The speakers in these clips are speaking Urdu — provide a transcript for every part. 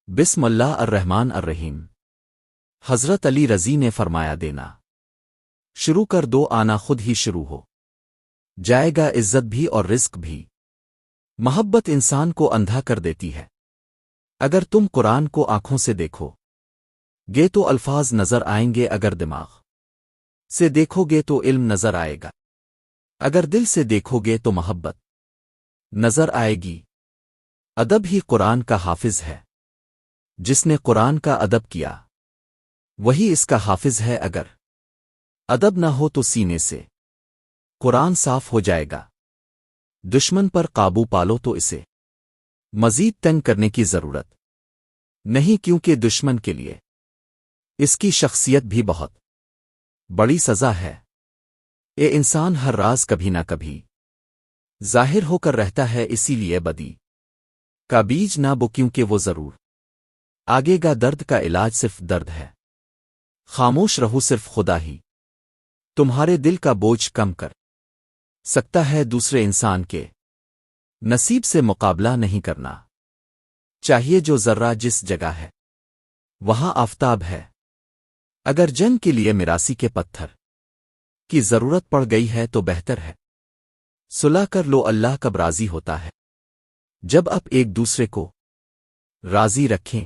بسم اللہ الرحمن الرحیم۔ حضرت علی رضی نے فرمایا دینا شروع کر دو، آنا خود ہی شروع ہو جائے گا، عزت بھی اور رزق بھی۔ محبت انسان کو اندھا کر دیتی ہے۔ اگر تم قرآن کو آنکھوں سے دیکھو گے تو الفاظ نظر آئیں گے، اگر دماغ سے دیکھو گے تو علم نظر آئے گا، اگر دل سے دیکھو گے تو محبت نظر آئے گی۔ ادب ہی قرآن کا حافظ ہے۔ جس نے قرآن کا ادب کیا وہی اس کا حافظ ہے۔ اگر ادب نہ ہو تو سینے سے قرآن صاف ہو جائے گا۔ دشمن پر قابو پالو تو اسے مزید تنگ کرنے کی ضرورت نہیں، کیونکہ دشمن کے لیے اس کی شخصیت بھی بہت بڑی سزا ہے۔ اے انسان، ہر راز کبھی نہ کبھی ظاہر ہو کر رہتا ہے، اسی لیے بدی کا بیج نہ بو، کیونکہ وہ ضرور آگے گا۔ درد کا علاج صرف درد ہے، خاموش رہو، صرف خدا ہی تمہارے دل کا بوجھ کم کر سکتا ہے۔ دوسرے انسان کے نصیب سے مقابلہ نہیں کرنا چاہیے، جو ذرہ جس جگہ ہے وہاں آفتاب ہے۔ اگر جنگ کے لیے میراثی کے پتھر کی ضرورت پڑ گئی ہے تو بہتر ہے صلح کر لو۔ اللہ کب راضی ہوتا ہے؟ جب آپ ایک دوسرے کو راضی رکھیں۔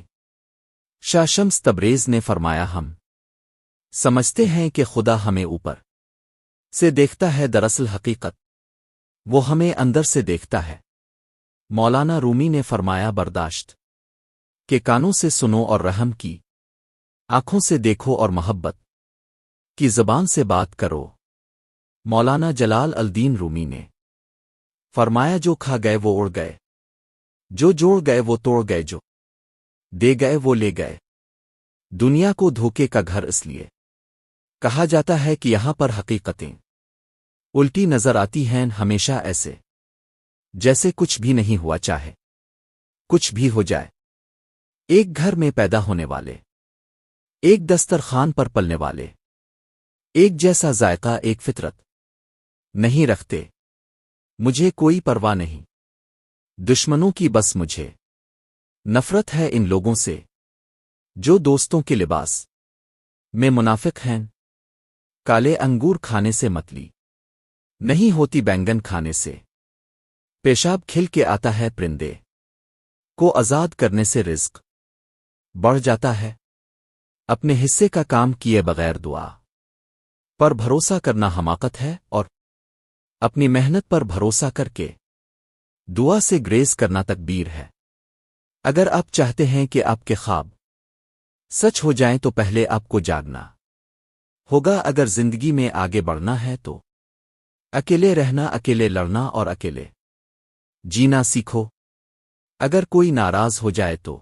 شاہ شمس تبریز نے فرمایا، ہم سمجھتے ہیں کہ خدا ہمیں اوپر سے دیکھتا ہے، دراصل حقیقت وہ ہمیں اندر سے دیکھتا ہے۔ مولانا رومی نے فرمایا، برداشت کے کانوں سے سنو اور رحم کی آنکھوں سے دیکھو اور محبت کی زبان سے بات کرو۔ مولانا جلال الدین رومی نے فرمایا، جو کھا گئے وہ اڑ گئے، جو جوڑ گئے وہ توڑ گئے، جو دے گئے وہ لے گئے۔ دنیا کو دھوکے کا گھر اس لیے کہا جاتا ہے کہ یہاں پر حقیقتیں الٹی نظر آتی ہیں، ہمیشہ ایسے جیسے کچھ بھی نہیں ہوا، چاہے کچھ بھی ہو جائے۔ ایک گھر میں پیدا ہونے والے، ایک دسترخوان پر پلنے والے، ایک جیسا ذائقہ، ایک فطرت نہیں رکھتے۔ مجھے کوئی پرواہ نہیں دشمنوں کی، بس مجھے نفرت ہے ان لوگوں سے جو دوستوں کے لباس میں منافق ہیں۔ کالے انگور کھانے سے متلی نہیں ہوتی، بینگن کھانے سے پیشاب کھل کے آتا ہے، پرندے کو آزاد کرنے سے رزق بڑھ جاتا ہے۔ اپنے حصے کا کام کیے بغیر دعا پر بھروسہ کرنا حماقت ہے، اور اپنی محنت پر بھروسہ کر کے دعا سے گریز کرنا تکبیر ہے۔ اگر آپ چاہتے ہیں کہ آپ کے خواب سچ ہو جائیں تو پہلے آپ کو جاگنا ہوگا۔ اگر زندگی میں آگے بڑھنا ہے تو اکیلے رہنا، اکیلے لڑنا اور اکیلے جینا سیکھو۔ اگر کوئی ناراض ہو جائے تو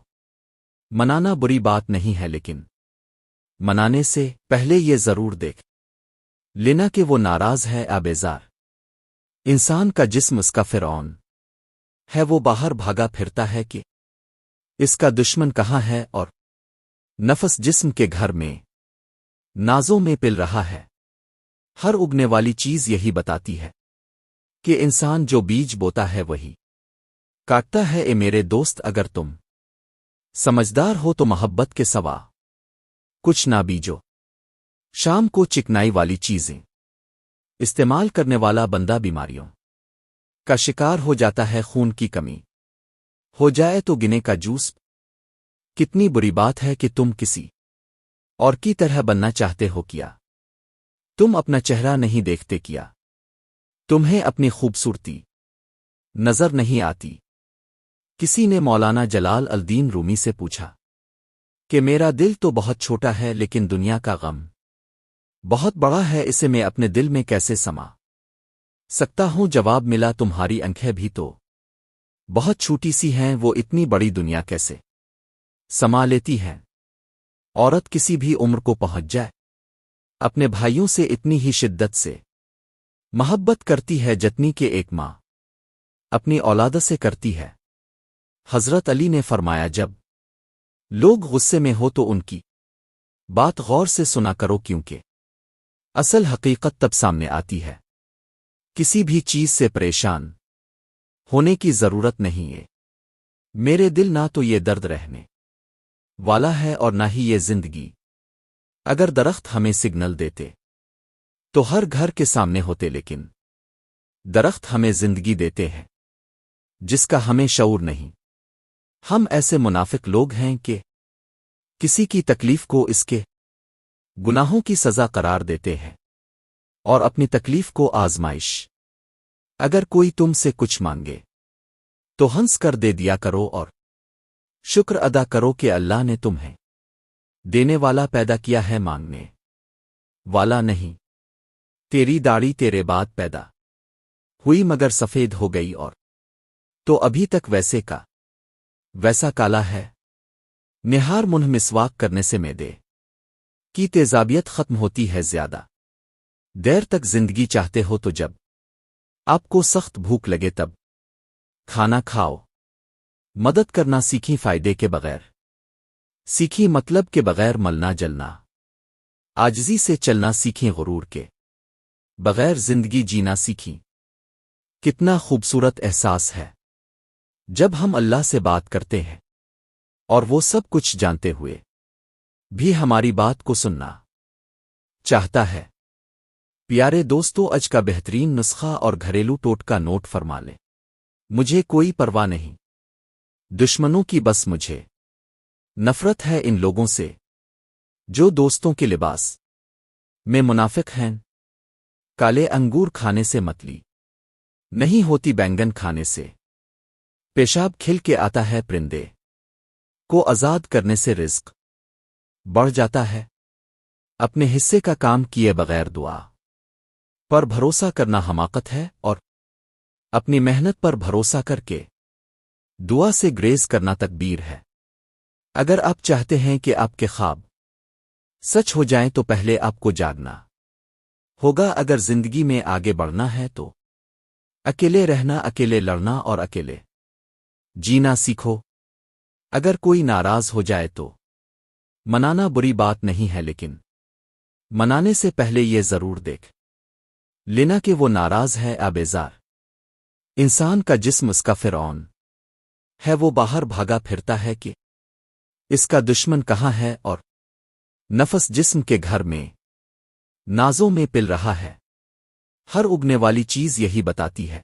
منانا بری بات نہیں ہے، لیکن منانے سے پہلے یہ ضرور دیکھ لینا کہ وہ ناراض ہے یا بیزار۔ انسان کا جسم اس کا فرعون ہے، وہ باہر بھاگا پھرتا ہے کہ اس کا دشمن کہاں ہے، اور نفس جسم کے گھر میں نازوں میں پل رہا ہے۔ ہر اگنے والی چیز یہی بتاتی ہے کہ انسان جو بیج بوتا ہے وہی کاٹتا ہے۔ اے میرے دوست، اگر تم سمجھدار ہو تو محبت کے سوا کچھ نہ بیجو۔ شام کو چکنائی والی چیزیں استعمال کرنے والا بندہ بیماریوں کا شکار ہو جاتا ہے۔ خون کی کمی ہو جائے تو گنے کا جوس۔ کتنی بری بات ہے کہ تم کسی اور کی طرح بننا چاہتے ہو، کیا تم اپنا چہرہ نہیں دیکھتے، کیا تمہیں اپنی خوبصورتی نظر نہیں آتی؟ کسی نے مولانا جلال الدین رومی سے پوچھا کہ میرا دل تو بہت چھوٹا ہے، لیکن دنیا کا غم بہت بڑا ہے، اسے میں اپنے دل میں کیسے سما سکتا ہوں؟ جواب ملا، تمہاری آنکھیں بھی تو بہت چھوٹی سی ہیں، وہ اتنی بڑی دنیا کیسے سما لیتی ہیں؟ عورت کسی بھی عمر کو پہنچ جائے، اپنے بھائیوں سے اتنی ہی شدت سے محبت کرتی ہے جتنی کہ ایک ماں اپنی اولاد سے کرتی ہے۔ حضرت علی نے فرمایا، جب لوگ غصے میں ہو تو ان کی بات غور سے سنا کرو، کیونکہ اصل حقیقت تب سامنے آتی ہے۔ کسی بھی چیز سے پریشان ہونے کی ضرورت نہیں ہے۔ میرے دل، نہ تو یہ درد رہنے والا ہے اور نہ ہی یہ زندگی۔ اگر درخت ہمیں سگنل دیتے تو ہر گھر کے سامنے ہوتے، لیکن درخت ہمیں زندگی دیتے ہیں جس کا ہمیں شعور نہیں۔ ہم ایسے منافق لوگ ہیں کہ کسی کی تکلیف کو اس کے گناہوں کی سزا قرار دیتے ہیں اور اپنی تکلیف کو آزمائش۔ اگر کوئی تم سے کچھ مانگے تو ہنس کر دے دیا کرو اور شکر ادا کرو کہ اللہ نے تمہیں دینے والا پیدا کیا ہے، مانگنے والا نہیں۔ تیری داڑھی تیرے بعد پیدا ہوئی مگر سفید ہو گئی، اور تو ابھی تک ویسے کا ویسا کالا ہے۔ نہار منہ مسواک کرنے سے معدے کی تیزابیت ختم ہوتی ہے۔ زیادہ دیر تک زندگی چاہتے ہو تو جب آپ کو سخت بھوک لگے تب کھانا کھاؤ۔ مدد کرنا سیکھی، فائدے کے بغیر سیکھی، مطلب کے بغیر ملنا جلنا، عاجزی سے چلنا سیکھیں، غرور کے بغیر زندگی جینا سیکھیں۔ کتنا خوبصورت احساس ہے جب ہم اللہ سے بات کرتے ہیں اور وہ سب کچھ جانتے ہوئے بھی ہماری بات کو سننا چاہتا ہے۔ پیارے دوستو، آج کا بہترین نسخہ اور گھریلو ٹوٹکا نوٹ فرما لیں۔ مجھے کوئی پرواہ نہیں دشمنوں کی، بس مجھے نفرت ہے ان لوگوں سے جو دوستوں کے لباس میں منافق ہیں۔ کالے انگور کھانے سے متلی نہیں ہوتی، بینگن کھانے سے پیشاب کھل کے آتا ہے، پرندے کو آزاد کرنے سے رزق بڑھ جاتا ہے۔ اپنے حصے کا کام کیے بغیر دعا پر بھروسہ کرنا حماقت ہے، اور اپنی محنت پر بھروسہ کر کے دعا سے گریز کرنا تکبیر ہے۔ اگر آپ چاہتے ہیں کہ آپ کے خواب سچ ہو جائیں تو پہلے آپ کو جاگنا ہوگا۔ اگر زندگی میں آگے بڑھنا ہے تو اکیلے رہنا، اکیلے لڑنا اور اکیلے جینا سیکھو۔ اگر کوئی ناراض ہو جائے تو منانا بری بات نہیں ہے، لیکن منانے سے پہلے یہ ضرور دیکھ لینا کہ وہ ناراض ہے یا بیزار۔ انسان کا جسم اس کا فرعون ہے، وہ باہر بھاگا پھرتا ہے کہ اس کا دشمن کہاں ہے، اور نفس جسم کے گھر میں نازوں میں پل رہا ہے۔ ہر اگنے والی چیز یہی بتاتی ہے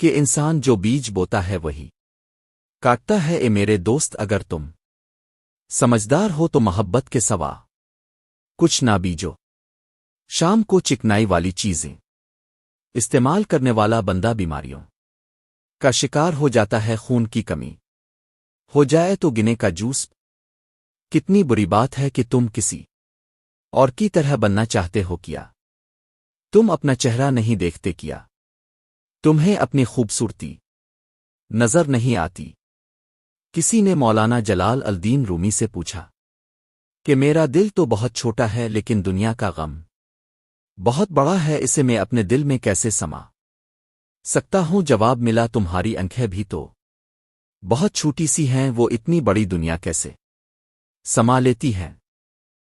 کہ انسان جو بیج بوتا ہے وہی کاٹتا ہے۔ اے میرے دوست، اگر تم سمجھدار ہو تو محبت کے سوا کچھ نہ بیجو۔ شام کو چکنائی والی چیزیں استعمال کرنے والا بندہ بیماریوں کا شکار ہو جاتا ہے۔ خون کی کمی ہو جائے تو گنے کا جوس۔ کتنی بری بات ہے کہ تم کسی اور کی طرح بننا چاہتے ہو، کیا تم اپنا چہرہ نہیں دیکھتے، کیا تمہیں اپنی خوبصورتی نظر نہیں آتی؟ کسی نے مولانا جلال الدین رومی سے پوچھا کہ میرا دل تو بہت چھوٹا ہے لیکن دنیا کا غم بہت بڑا ہے، اسے میں اپنے دل میں کیسے سما سکتا ہوں؟ جواب ملا، تمہاری آنکھیں بھی تو بہت چھوٹی سی ہیں، وہ اتنی بڑی دنیا کیسے سما لیتی ہیں؟